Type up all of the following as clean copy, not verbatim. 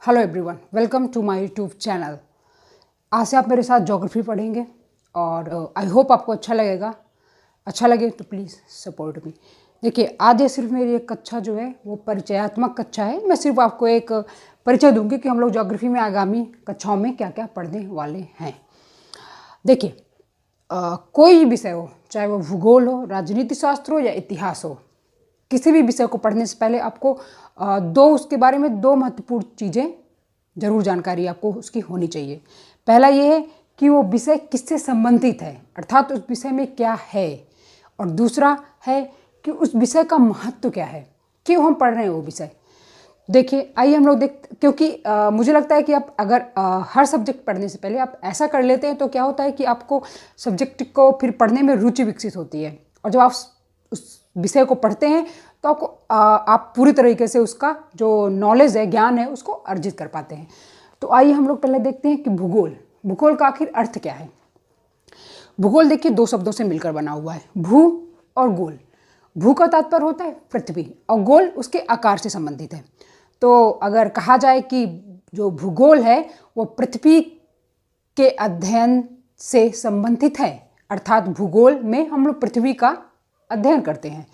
Hello everyone, welcome to my YouTube channel. आज से आप मेरे साथ ज्योग्राफी पढ़ेंगे और आई होप आपको अच्छा लगेगा। अच्छा लगे तो प्लीज़ सपोर्ट मी। देखिए, आज ये सिर्फ मेरी एक कक्षा जो है वो परिचयात्मक कक्षा है। मैं सिर्फ आपको एक परिचय दूंगी कि हम लोग ज्योग्राफी में आगामी कक्षाओं में क्या क्या पढ़ने वाले हैं। देखिए, कोई भी विषय हो, चाहे वो भूगोल हो, राजनीति शास्त्र हो या इतिहास हो, किसी भी विषय को पढ़ने से पहले आपको उसके बारे में दो महत्वपूर्ण चीज़ें जरूर जानकारी आपको उसकी होनी चाहिए। पहला ये है कि वो विषय किससे संबंधित है, अर्थात उस विषय में क्या है, और दूसरा है कि उस विषय का महत्व क्या है, क्यों हम पढ़ रहे हैं वो विषय। देखिए, आइए हम लोग क्योंकि मुझे लगता है कि आप अगर हर सब्जेक्ट पढ़ने से पहले आप ऐसा कर लेते हैं तो क्या होता है कि आपको सब्जेक्ट को फिर पढ़ने में रुचि विकसित होती है, और जब आप उस विषय को पढ़ते हैं तो आपको आप पूरी तरीके से उसका जो नॉलेज है, ज्ञान है, उसको अर्जित कर पाते हैं। तो आइए हम लोग पहले देखते हैं कि भूगोल का आखिर अर्थ क्या है। भूगोल देखिए दो शब्दों से मिलकर बना हुआ है, भू और गोल। भू का तात्पर्य होता है पृथ्वी और गोल उसके आकार से संबंधित है। तो अगर कहा जाए कि जो भूगोल है वो पृथ्वी के अध्ययन से संबंधित है, अर्थात भूगोल में हम लोग पृथ्वी का अध्ययन करते हैं।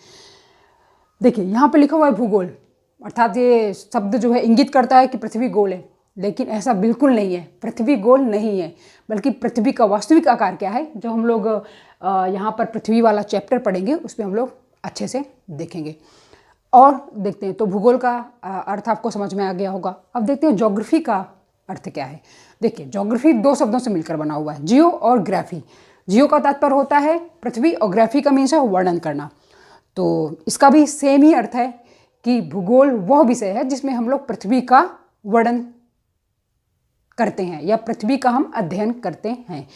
देखिए, यहाँ पे लिखा हुआ है भूगोल, अर्थात ये शब्द जो है इंगित करता है कि पृथ्वी गोल है, लेकिन ऐसा बिल्कुल नहीं है। पृथ्वी गोल नहीं है, बल्कि पृथ्वी का वास्तविक आकार क्या है, जो हम लोग यहाँ पर पृथ्वी वाला चैप्टर पढ़ेंगे उस पर हम लोग अच्छे से देखेंगे और देखते हैं। तो भूगोल का अर्थ आपको समझ में आ गया होगा। अब देखते हैं ज्योग्राफी का अर्थ क्या है। देखिए, ज्योग्राफी दो शब्दों से मिलकर बना हुआ है, जियो और ग्राफी। जियो का तात्पर्य होता है पृथ्वी और ग्राफी का मीन्स है वर्णन करना। तो इसका भी सेम ही अर्थ है कि भूगोल वह विषय है जिसमें हम लोग पृथ्वी का वर्णन करते हैं या पृथ्वी का हम अध्ययन करते हैं।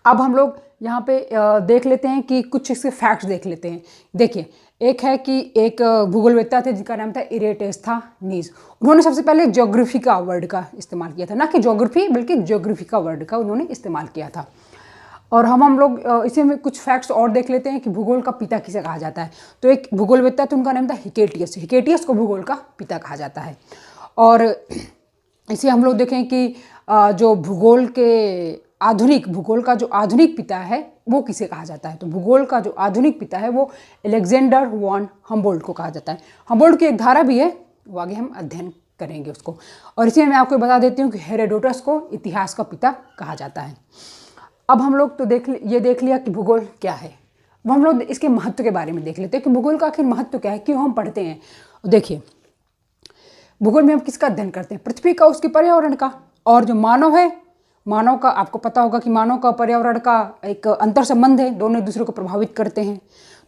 अब हम लोग यहाँ पे देख लेते हैं कि कुछ इसके फैक्ट्स देख लेते हैं। देखिए, एक है कि एक भूगोलवेत्ता थे जिनका नाम था इरेटोस्थेनीज। उन्होंने सबसे पहले ज्योग्राफी का वर्ड का इस्तेमाल किया था, ना कि ज्योग्राफी बल्कि ज्योग्राफी का वर्ड का उन्होंने इस्तेमाल किया था। और हम लोग इसी में कुछ फैक्ट्स और देख लेते हैं कि भूगोल का पिता किसे कहा जाता है। तो एक भूगोलवेत्ता तो उनका नाम था हिकेटियस। हिकेटियस को भूगोल का पिता कहा जाता है। और इसे हम लोग देखें कि जो भूगोल का जो आधुनिक पिता है वो किसे कहा जाता है। तो भूगोल का जो आधुनिक पिता है वो अलेक्जेंडर वॉन हम्बोल्ट को कहा जाता है। हम्बोल्ट की एक धारा भी है, वो आगे हम अध्ययन करेंगे उसको। और इसी में मैं आपको बता देती हूँ कि हेरोडोटस को इतिहास का पिता कहा जाता है। अब हम लोग तो देख लिया कि भूगोल क्या है। अब हम लोग इसके महत्व के बारे में देख लेते हैं कि भूगोल का आखिर महत्व क्या है, क्यों हम पढ़ते हैं। देखिए, भूगोल में हम किसका अध्ययन करते हैं, पृथ्वी का, उसके पर्यावरण का। और जो मानव है, मानव का आपको पता होगा कि मानव का पर्यावरण का एक अंतर संबंध है, दोनों एक दूसरे को प्रभावित करते हैं।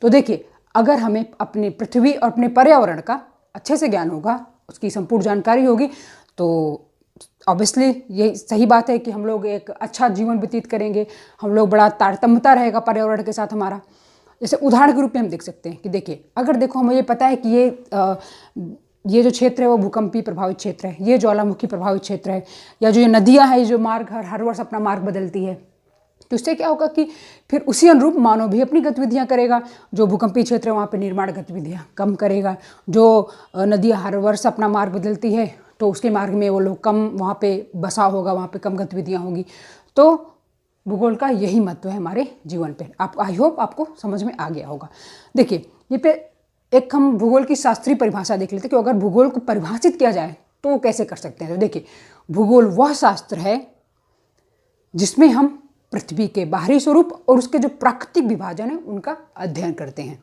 तो देखिए, अगर हमें अपनी पृथ्वी और अपने पर्यावरण का अच्छे से ज्ञान होगा, उसकी संपूर्ण जानकारी होगी, तो ऑब्वियसली ये सही बात है कि हम लोग एक अच्छा जीवन व्यतीत करेंगे, हम लोग बड़ा तारतम्यता रहेगा पर्यावरण के साथ हमारा। जैसे उदाहरण के रूप में हम देख सकते हैं कि देखिए, अगर देखो हमें ये पता है कि ये जो क्षेत्र है वो भूकंपीय प्रभावित क्षेत्र है, ये ज्वालामुखी प्रभावित क्षेत्र है, या जो ये नदियाँ हैं, जो मार्ग हर वर्ष अपना मार्ग बदलती है, तो इससे क्या होगा कि फिर उसी अनुरूप मानव भी अपनी गतिविधियां करेगा। जो भूकंपीय क्षेत्र है वहाँ पे निर्माण गतिविधियां कम करेगा। जो नदियाँ हर वर्ष अपना मार्ग बदलती है तो उसके मार्ग में वो लोग कम, वहाँ पे बसा होगा, वहाँ पे कम गतिविधियाँ होंगी। तो भूगोल का यही महत्व है हमारे जीवन पे। आप आई होप आपको समझ में आ गया होगा। देखिए, ये पे एक हम भूगोल की शास्त्रीय परिभाषा देख लेते हैं कि अगर भूगोल को परिभाषित किया जाए तो वो कैसे कर सकते हैं। तो देखिए, भूगोल वह शास्त्र है जिसमें हम पृथ्वी के बाहरी स्वरूप और उसके जो प्राकृतिक विभाजन है उनका अध्ययन करते हैं।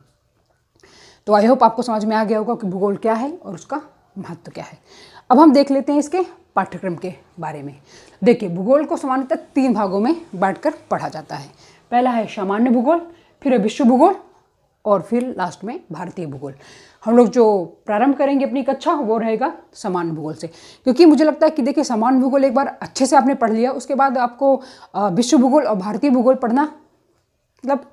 तो आई होप आपको समझ में आ गया होगा कि भूगोल क्या है और उसका महत्व क्या है। अब हम देख लेते हैं इसके पाठ्यक्रम के बारे में। देखिए, भूगोल को सामान्यतः 3 भागों में बांटकर पढ़ा जाता है। पहला है सामान्य भूगोल, फिर है विश्व भूगोल, और फिर लास्ट में भारतीय भूगोल। हम लोग जो प्रारंभ करेंगे अपनी कक्षा वो रहेगा सामान्य भूगोल से, क्योंकि मुझे लगता है कि देखिए, सामान्य भूगोल एक बार अच्छे से आपने पढ़ लिया, उसके बाद आपको विश्व भूगोल और भारतीय भूगोल पढ़ना मतलब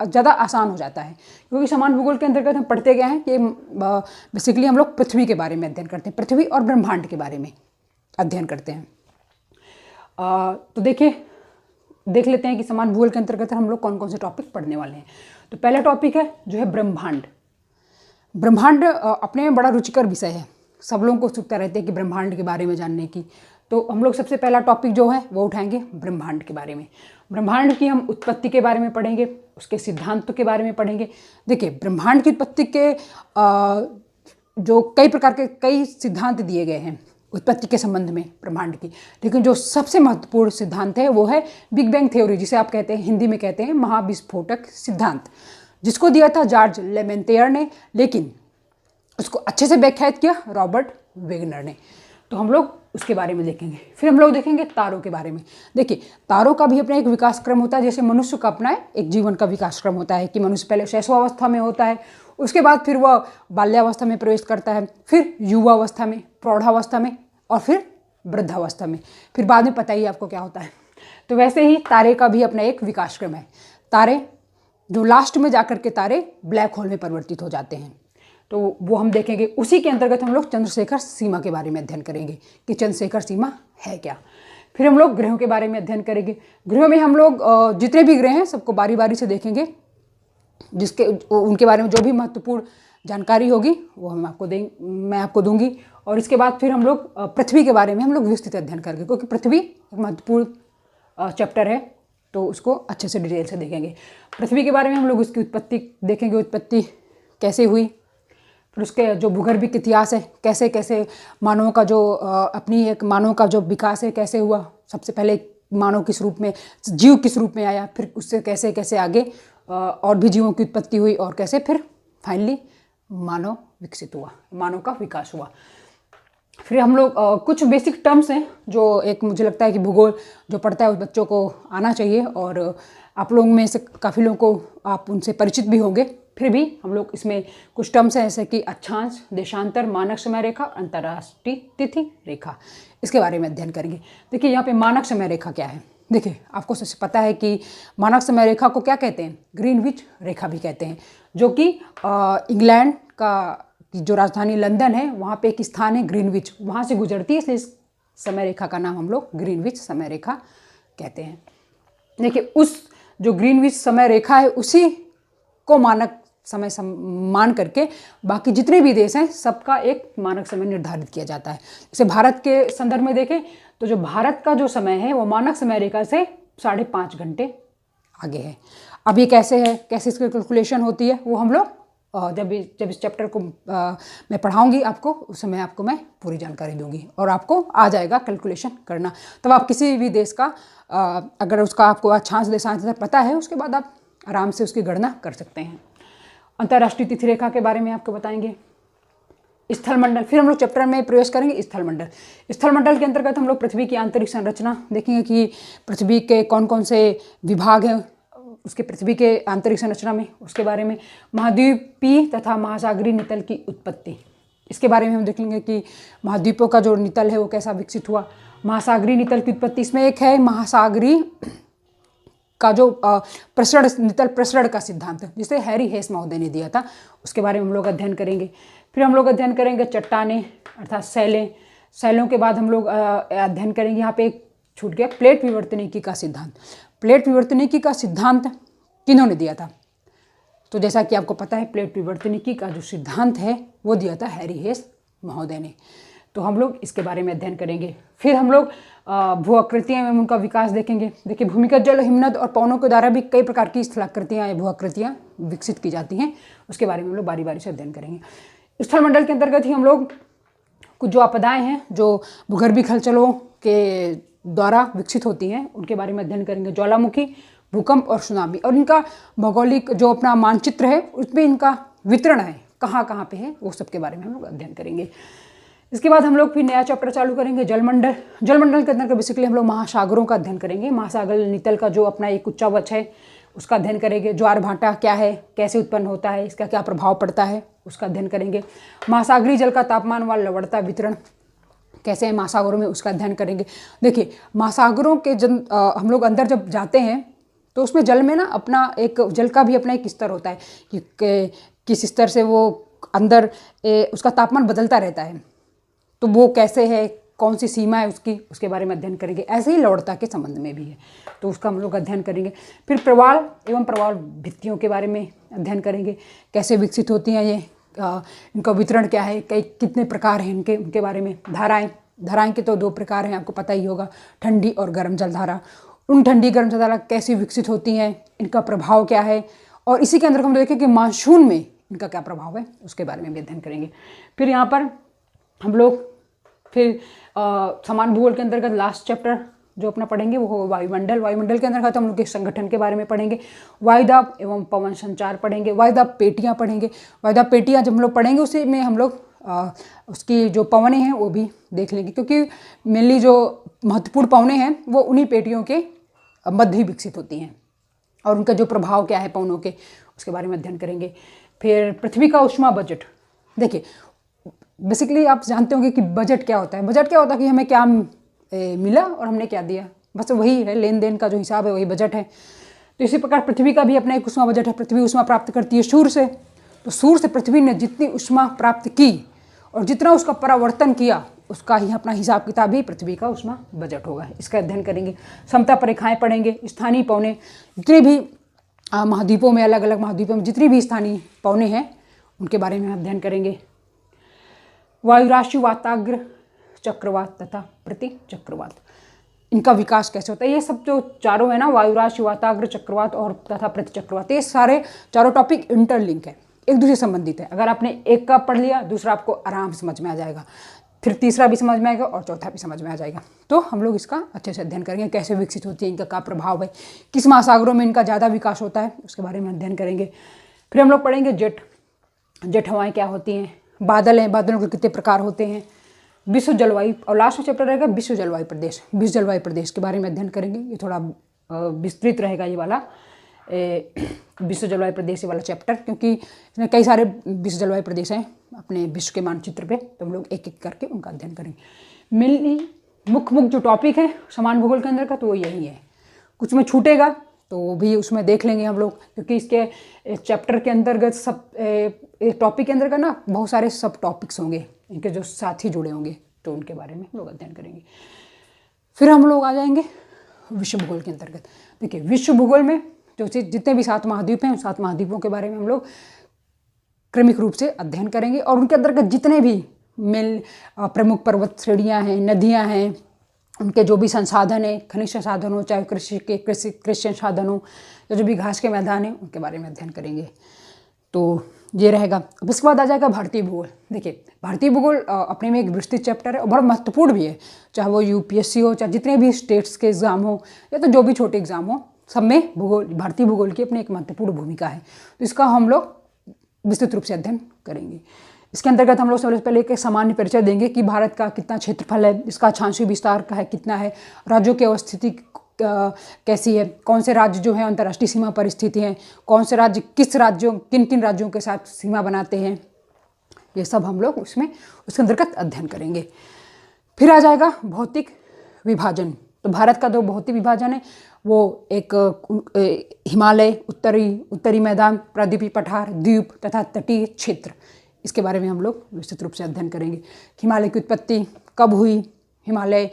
ज़्यादा आसान हो जाता है। क्योंकि सामान्य भूगोल के अंतर्गत हम पढ़ते गए हैं कि बेसिकली हम लोग पृथ्वी के बारे में अध्ययन करते हैं, पृथ्वी और ब्रह्मांड के बारे में अध्ययन करते हैं। तो देखिए, देख लेते हैं कि सामान्य भूगोल के अंतर्गत हम लोग कौन कौन से टॉपिक पढ़ने वाले हैं। तो पहला टॉपिक है जो है ब्रह्मांड। ब्रह्मांड अपने में बड़ा रुचिकर विषय है। सब लोगों को उत्सुकता रहती है कि ब्रह्मांड के बारे में जानने की। तो हम लोग सबसे पहला टॉपिक जो है वो उठाएंगे ब्रह्मांड के बारे में। ब्रह्मांड की हम उत्पत्ति के बारे में पढ़ेंगे, उसके सिद्धांतों के बारे में पढ़ेंगे। देखिए, ब्रह्मांड की उत्पत्ति के जो कई प्रकार के कई सिद्धांत दिए गए हैं उत्पत्ति के संबंध में ब्रह्मांड की, लेकिन जो सबसे महत्वपूर्ण सिद्धांत है वो है बिग बैंग थ्योरी, जिसे आप कहते हैं, हिंदी में कहते हैं महाविस्फोटक सिद्धांत, जिसको दिया था जॉर्ज लेमेंतेयर ने, लेकिन उसको अच्छे से व्याख्यात किया रॉबर्ट वेगनर ने। तो हम लोग उसके बारे में देखेंगे। फिर हम लोग देखेंगे तारों के बारे में। देखिए, तारों का भी अपना एक विकास क्रम होता है, जैसे मनुष्य का अपना एक जीवन का विकास क्रम होता है कि मनुष्य पहले शैशवावस्था में होता है, उसके बाद फिर वह बाल्यावस्था में प्रवेश करता है, फिर युवावस्था में, प्रौढ़ावस्था में, और फिर वृद्धावस्था में, फिर बाद में पता ही आपको क्या होता है। तो वैसे ही तारे का भी अपना एक विकास क्रम है। तारे जो लास्ट में जाकर के तारे ब्लैक होल में परिवर्तित हो जाते हैं, तो वो हम देखेंगे। उसी के अंतर्गत हम लोग चंद्रशेखर सीमा के बारे में अध्ययन करेंगे कि चंद्रशेखर सीमा है क्या। फिर हम लोग ग्रहों के बारे में अध्ययन करेंगे। ग्रहों में हम लोग जितने भी ग्रह हैं सबको बारी बारी से देखेंगे, जिसके उनके बारे में जो भी महत्वपूर्ण जानकारी होगी वो मैं आपको दूंगी। और इसके बाद फिर हम लोग पृथ्वी के बारे में हम लोग विस्तृत अध्ययन करेंगे, क्योंकि पृथ्वी एक महत्वपूर्ण चैप्टर है, तो उसको अच्छे से डिटेल से देखेंगे। पृथ्वी के बारे में हम लोग उसकी उत्पत्ति देखेंगे, उत्पत्ति कैसे हुई, फिर उसके जो भूगर्भिक इतिहास है, कैसे कैसे मानवों का जो अपनी एक मानव का जो विकास है कैसे हुआ, सबसे पहले मानव किस रूप में, जीव किस रूप में आया, फिर उससे कैसे कैसे आगे और भी जीवों की उत्पत्ति हुई, और कैसे फिर फाइनली मानव विकसित हुआ, मानव का विकास हुआ। फिर हम लोग कुछ बेसिक टर्म्स हैं जो एक मुझे लगता है कि भूगोल जो पढ़ता है उस बच्चों को आना चाहिए, और आप लोगों में से काफ़ी लोगों को आप उनसे परिचित भी होंगे। फिर भी हम लोग इसमें कुछ टर्म्स हैं जैसे कि अक्षांश, देशांतर, मानक समय रेखा, अंतर्राष्ट्रीय तिथि रेखा, इसके बारे में अध्ययन करेंगे। देखिए, यहाँ पे मानक समय रेखा क्या है। देखिए, आपको सबसे पता है कि मानक समय रेखा को क्या कहते हैं, ग्रीनविच रेखा भी कहते हैं, जो कि इंग्लैंड का जो राजधानी लंदन है वहाँ पे एक स्थान है ग्रीनविच, वहाँ से गुजरती है, इसलिए इस समय रेखा का नाम हम लोग ग्रीनविच समय रेखा कहते हैं। देखिए, उस जो ग्रीनविच समय रेखा है उसी को मानक समय मान करके बाकी जितने भी देश हैं सबका एक मानक समय निर्धारित किया जाता है। जैसे भारत के संदर्भ में देखें तो जो भारत का जो समय है वो मानक समय रेखा से 5.5 घंटे आगे है। अब ये कैसे है, कैसे इसकी कैलकुलेशन होती है, वो हम लोग जब इस चैप्टर को मैं पढ़ाऊंगी आपको, उस समय आपको मैं पूरी जानकारी दूंगी और आपको आ जाएगा कैलकुलेशन करना। तब आप किसी भी देश का अगर उसका आपको अक्षांश देशांश पता है, उसके बाद आप आराम से उसकी गणना कर सकते हैं। अंतर्राष्ट्रीय तिथि रेखा के बारे में आपको बताएंगे। स्थलमंडल, फिर हम लोग चैप्टर में प्रवेश करेंगे स्थलमंडल। स्थलमंडल के अंतर्गत हम लोग पृथ्वी की आंतरिक संरचना देखेंगे कि पृथ्वी के कौन कौन से विभाग हैं उसके पृथ्वी के आंतरिक संरचना में, उसके बारे में। महाद्वीपीय तथा महासागरीय नितल की उत्पत्ति, इसके बारे में हम देखेंगे कि महाद्वीपों का जो नितल है वो कैसा विकसित हुआ। महासागरीय नितल की उत्पत्ति, इसमें एक है महासागरीय का जो प्रसरण, नितल प्रसरण का सिद्धांत जिसे हैरी हेस महोदय ने दिया था, उसके बारे में हम लोग अध्ययन करेंगे। फिर हम लोग अध्ययन करेंगे चट्टानें अर्थात शैलें। शैलों के बाद हम लोग अध्ययन करेंगे, यहाँ पे एक छूट गया, प्लेट विवर्तनिकी का सिद्धांत। प्लेट विवर्तनिकी का सिद्धांत किन्होंने दिया था, तो जैसा कि आपको पता है प्लेट विवर्तनिकी का जो सिद्धांत है वो दिया था हैरी हेस महोदय ने, तो हम लोग इसके बारे में अध्ययन करेंगे। फिर हम लोग भू आकृतियाँ एवं उनका विकास देखेंगे। देखिए, भूमिगत जल, हिमनद और पवनों के द्वारा भी कई प्रकार की स्थलाकृतियाँ या भू आकृतियाँ विकसित की जाती हैं, उसके बारे में हम लोग बारी बारी से अध्ययन करेंगे। स्थलमंडल के अंतर्गत ही हम लोग कुछ जो आपदाएँ हैं जो भूगर्भिक हलचलों के द्वारा विकसित होती हैं उनके बारे में अध्ययन करेंगे। ज्वालामुखी, भूकंप और सुनामी, और इनका भौगोलिक जो अपना मानचित्र है उसमें इनका वितरण है, कहाँ कहाँ पे है, वो सब के बारे में हम लोग अध्ययन करेंगे। इसके बाद हम लोग फिर नया चैप्टर चालू करेंगे, जलमंडल। जलमंडल के अंदर बेसिकली हम लोग महासागरों का अध्ययन करेंगे। महासागर नितल का जो अपना एक उच्चावच है उसका अध्ययन करेंगे। ज्वार भाटा क्या है, कैसे उत्पन्न होता है, इसका क्या प्रभाव पड़ता है, उसका अध्ययन करेंगे। महासागरीय जल का तापमान व लवणता वितरण कैसे है महासागरों में, उसका अध्ययन करेंगे। देखिए, महासागरों के हम लोग अंदर जब जाते हैं तो उसमें जल में ना अपना एक, जल का भी अपना एक स्तर होता है कि किस स्तर से वो अंदर उसका तापमान बदलता रहता है, तो वो कैसे है, कौन सी सीमा है उसकी, उसके बारे में अध्ययन करेंगे। ऐसे ही लवणता के संबंध में भी है, तो उसका हम लोग अध्ययन करेंगे। फिर प्रवाल एवं प्रवाल भित्तियों के बारे में अध्ययन करेंगे, कैसे विकसित होती हैं ये, इनका वितरण क्या है, कई कितने प्रकार हैं इनके, उनके बारे में। धाराएं के तो 2 प्रकार हैं, आपको पता ही होगा, ठंडी और गर्म जलधारा। उन ठंडी गर्म जलधारा कैसे विकसित होती हैं, इनका प्रभाव क्या है, और इसी के अंदर हम देखें कि मानसून में इनका क्या प्रभाव है, उसके बारे में भी अध्ययन करेंगे। फिर यहाँ पर हम लोग फिर समान भूगोल के अंतर्गत लास्ट चैप्टर जो अपना पढ़ेंगे वो होगा वायुमंडल। वायुमंडल के अंतर्गत हम लोग के संगठन के बारे में पढ़ेंगे, वायुदाब एवं पवन संचार पढ़ेंगे, वायुदाब पेटियाँ पढ़ेंगे। वायुदाब पेटियाँ जब हम लोग पढ़ेंगे उसी में हम लोग उसकी जो पवनें हैं वो भी देख लेंगे, क्योंकि मेनली जो महत्वपूर्ण पवनें हैं वो उन्हीं पेटियों के मध्य ही विकसित होती हैं, और उनका जो प्रभाव क्या है पवनों के, उसके बारे में अध्ययन करेंगे। फिर पृथ्वी का ऊष्मा बजट। देखिए बेसिकली आप जानते होंगे कि बजट क्या होता है। बजट क्या होता है कि हमें क्या मिला और हमने क्या दिया, बस वही है, लेन देन का जो हिसाब है वही बजट है। तो इसी प्रकार पृथ्वी का भी अपना एक ऊष्मा बजट है। पृथ्वी ऊष्मा प्राप्त करती है सूर्य से, तो सूर्य से पृथ्वी ने जितनी ऊष्मा प्राप्त की और जितना उसका परावर्तन किया, उसका ही अपना हिसाब किताब ही पृथ्वी का ऊष्मा बजट होगा। इसका अध्ययन करेंगे। समता रेखाएँ पढ़ेंगे, स्थानीय पवने, जितने भी महाद्वीपों में, अलग अलग महाद्वीपों में जितनी भी स्थानीय पवने हैं उनके बारे में अध्ययन करेंगे। वायुराशि, वाताग्र, चक्रवात तथा प्रति चक्रवात, इनका विकास कैसे होता है। ये सब जो चारों है ना, वायुराशि, वाताग्र, चक्रवात और तथा प्रति चक्रवात, ये सारे चारों टॉपिक इंटरलिंक है, एक दूसरे से संबंधित है। अगर आपने एक का पढ़ लिया, दूसरा आपको आराम से समझ में आ जाएगा, फिर तीसरा भी समझ में आएगा और चौथा भी समझ में आ जाएगा। तो हम लोग इसका अच्छे से अध्ययन करेंगे, कैसे विकसित होती है, इनका क्या प्रभाव है, किस महासागरों में इनका ज़्यादा विकास होता है, उसके बारे में अध्ययन करेंगे। फिर हम लोग पढ़ेंगे जेट हवाएँ क्या होती हैं, बादल हैं, बादलों के कितने प्रकार होते हैं, विश्व जलवायु, और लास्ट में चैप्टर रहेगा विश्व जलवायु प्रदेश। विश्व जलवायु प्रदेश के बारे में अध्ययन करेंगे। ये थोड़ा विस्तृत रहेगा ये वाला विश्व जलवायु प्रदेश वाला चैप्टर, क्योंकि इसमें कई सारे विश्व जलवायु प्रदेश हैं अपने विश्व के मानचित्र पे, तो हम लोग एक एक करके उनका अध्ययन करेंगे। मेनली मुख्य जो टॉपिक है समान भूगोल के अंदर का, तो वो यही है। कुछ में छूटेगा तो वो भी उसमें देख लेंगे हम लोग, क्योंकि इसके चैप्टर के अंतर्गत सब टॉपिक के अंदर का ना बहुत सारे सब टॉपिक्स होंगे, इनके जो साथी जुड़े होंगे, तो उनके बारे में हम लोग अध्ययन करेंगे। फिर हम लोग आ जाएंगे विश्व भूगोल के अंतर्गत। देखिए विश्व भूगोल में जो जितने भी 7 महाद्वीप हैं, उन 7 महाद्वीपों के बारे में हम लोग क्रमिक रूप से अध्ययन करेंगे, और उनके अंतर्गत जितने भी मेन प्रमुख पर्वत श्रेणियाँ हैं, नदियाँ हैं, उनके जो भी संसाधन है, खनिज संसाधन हो, चाहे कृषि संसाधन हो, या जो भी घास के मैदान हैं, उनके बारे में अध्ययन करेंगे। तो ये रहेगा। अब इसके बाद आ जाएगा भारतीय भूगोल। देखिए भारतीय भूगोल अपने में एक विस्तृत चैप्टर है और बड़ा महत्वपूर्ण भी है, चाहे वो यूपीएससी हो, चाहे जितने भी स्टेट्स के एग्जाम हो, या तो जो भी छोटे एग्जाम हो, सब में भारतीय भूगोल की अपनी एक महत्वपूर्ण भूमिका है। तो इसका हम लोग विस्तृत रूप से अध्ययन करेंगे। इसके अंतर्गत हम लोग सबसे पहले एक सामान्य परिचय देंगे कि भारत का कितना क्षेत्रफल है, इसका अक्षांशीय विस्तार का है कितना है, राज्यों की अवस्थिति कैसी है, कौन से राज्य जो है अंतर्राष्ट्रीय सीमा पर स्थित हैं, कौन से राज्य किन किन राज्यों के साथ सीमा बनाते हैं, ये सब हम लोग उसके अंतर्गत अध्ययन करेंगे। फिर आ जाएगा भौतिक विभाजन। तो भारत का जो भौतिक विभाजन है वो एक हिमालय, उत्तरी मैदान, प्रायद्वीपीय पठार, द्वीप तथा तटीय क्षेत्र, इसके बारे में हम लोग विस्तृत रूप से अध्ययन करेंगे। हिमालय की उत्पत्ति कब हुई, हिमालय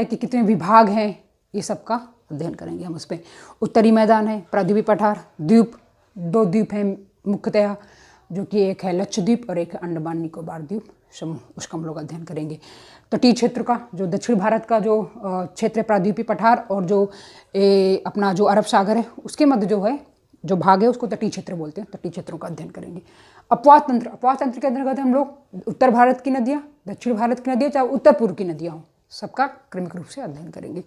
के कितने विभाग हैं, ये सब का अध्ययन करेंगे हम उस पर। उत्तरी मैदान है, प्रायद्वीपीय पठार, द्वीप, 2 द्वीप हैं मुख्यतः, जो कि एक है लक्षद्वीप और एक है अंडमान निकोबार द्वीप समूह, उसका हम लोग अध्ययन करेंगे। तटीय क्षेत्र का जो दक्षिण भारत का जो क्षेत्र है, प्रायद्वीपीय पठार और जो अपना जो अरब सागर है उसके मध्य जो भाग है उसको तटीय क्षेत्र बोलते हैं, तटीय क्षेत्रों का अध्ययन करेंगे। अपवाह तंत्र के अंतर्गत हम लोग उत्तर भारत की नदियाँ, दक्षिण भारत की नदियाँ, चाहे उत्तर पूर्व की नदियाँ हों, सबका क्रमिक रूप से अध्ययन करेंगे।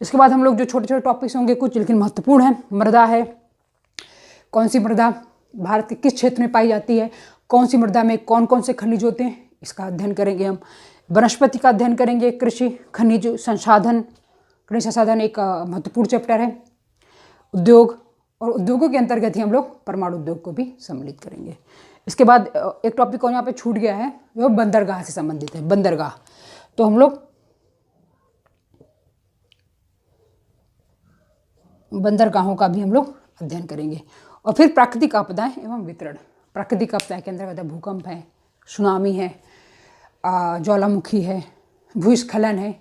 इसके बाद हम लोग जो छोटे छोटे टॉपिक्स होंगे कुछ लेकिन महत्वपूर्ण है, मृदा है, कौन सी मृदा भारत के किस क्षेत्र में पाई जाती है, कौन सी मृदा में कौन कौन से खनिज होते हैं, इसका अध्ययन करेंगे हम। वनस्पति का अध्ययन करेंगे, कृषि, खनिज संसाधन एक महत्वपूर्ण चैप्टर है। उद्योग, और उद्योगों के अंतर्गत ही हम लोग परमाणु उद्योग को भी सम्मिलित करेंगे। इसके बाद एक टॉपिक और यहाँ पे छूट गया है, वो बंदरगाह से संबंधित है, बंदरगाह। तो हम लोग बंदरगाहों का भी हम लोग अध्ययन करेंगे। और फिर प्राकृतिक आपदाएं एवं वितरण। प्राकृतिक आपदाएं के अंतर्गत भूकंप है, सुनामी है, ज्वालामुखी है, भूस्खलन है,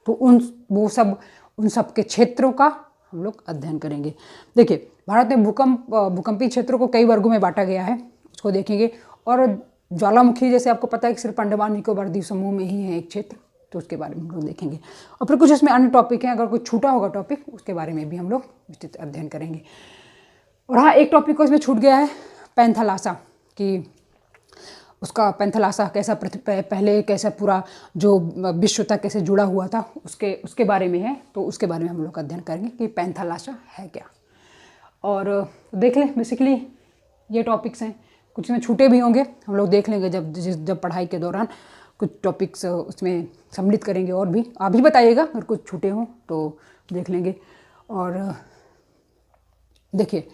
तो उन सब के क्षेत्रों का हम लोग अध्ययन करेंगे। देखिए, भारत में भूकंपीय क्षेत्रों को कई वर्गों में बांटा गया है, उसको देखेंगे। और ज्वालामुखी जैसे आपको पता है कि सिर्फ अंडमान निकोबार द्वीप समूह में ही है एक क्षेत्र, तो उसके बारे में हम लोग देखेंगे। और फिर कुछ इसमें अन्य टॉपिक हैं, अगर कोई छूटा होगा टॉपिक उसके बारे में भी हम लोग विस्तृत अध्ययन करेंगे। और हाँ, एक टॉपिक को इसमें छूट गया है, पैंथालासा, कि उसका पैंथालासा कैसा पहले कैसा पूरा जो विश्व था कैसे जुड़ा हुआ था, उसके बारे में है। तो उसके बारे में हम लोग अध्ययन करेंगे कि पैंथालासा है क्या। और देख लें, बेसिकली ये टॉपिक्स हैं, कुछ में छूटे भी होंगे, हम लोग देख लेंगे जब पढ़ाई के दौरान कुछ टॉपिक्स उसमें सम्मिलित करेंगे। और भी आप भी बताइएगा अगर कुछ छूटे हों तो देख लेंगे। और देखिए,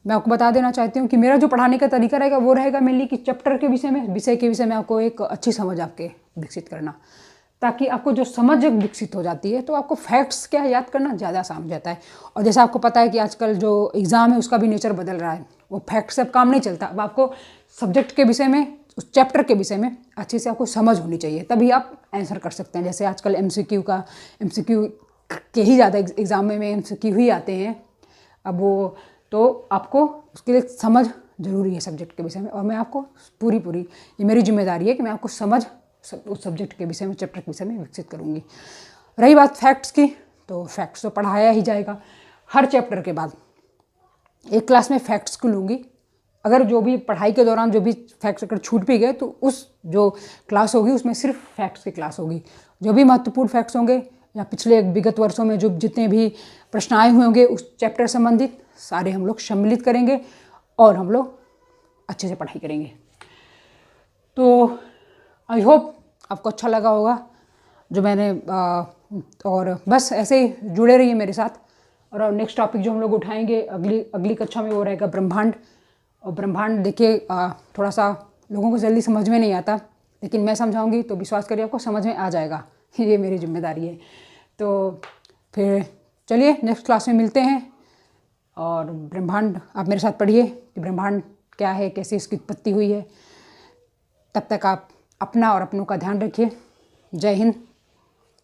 मैं आपको बता देना चाहती हूँ कि मेरा जो पढ़ाने का तरीका रहेगा वो रहेगा मेनली कि चैप्टर के विषय में आपको एक अच्छी समझ आपके विकसित करना, ताकि आपको जो समझ विकसित हो जाती है तो आपको फैक्ट्स क्या याद करना ज़्यादा आसान हो जाता है। और जैसा आपको पता है कि आजकल जो एग्ज़ाम है उसका भी नेचर बदल रहा है, वो फैक्ट से अब काम नहीं चलता। अब आपको सब्जेक्ट के विषय में, उस चैप्टर के विषय में अच्छे से आपको समझ होनी चाहिए, तभी आप आंसर कर सकते हैं। जैसे आजकल MCQ के ही ज़्यादा एग्ज़ाम में MCQ ही आते हैं अब वो, तो आपको उसके लिए समझ ज़रूरी है सब्जेक्ट के विषय में। और मैं आपको पूरी ये मेरी जिम्मेदारी है कि मैं आपको समझ उस सब्जेक्ट के विषय में, चैप्टर के विषय में विकसित करूँगी। रही बात फैक्ट्स की, तो फैक्ट्स तो पढ़ाया ही जाएगा हर चैप्टर के बाद। एक क्लास में फैक्ट्स को लूँगी, अगर जो भी पढ़ाई के दौरान जो भी फैक्ट्स अगर छूट भी गए तो उस जो क्लास होगी उसमें सिर्फ फैक्ट्स की क्लास होगी। जो भी महत्वपूर्ण फैक्ट्स होंगे या पिछले विगत वर्षों में जो जितने भी प्रश्न आए हुए होंगे उस चैप्टर संबंधित सारे हम लोग सम्मिलित करेंगे और हम लोग अच्छे से पढ़ाई करेंगे। तो आई होप आपको अच्छा लगा होगा जो मैंने और बस ऐसे ही जुड़े रहिए मेरे साथ। और नेक्स्ट टॉपिक जो हम लोग उठाएंगे अगली कक्षा में वो रहेगा ब्रह्मांड। और ब्रह्मांड देखिए थोड़ा सा लोगों को जल्दी समझ में नहीं आता, लेकिन मैं समझाऊंगी तो विश्वास करिए आपको समझ में आ जाएगा, ये मेरी जिम्मेदारी है। तो फिर चलिए नेक्स्ट क्लास में मिलते हैं। और ब्रह्मांड आप मेरे साथ पढ़िए कि ब्रह्मांड क्या है, कैसे इसकी उत्पत्ति हुई है। तब तक आप अपना और अपनों का ध्यान रखिए। जय हिंद।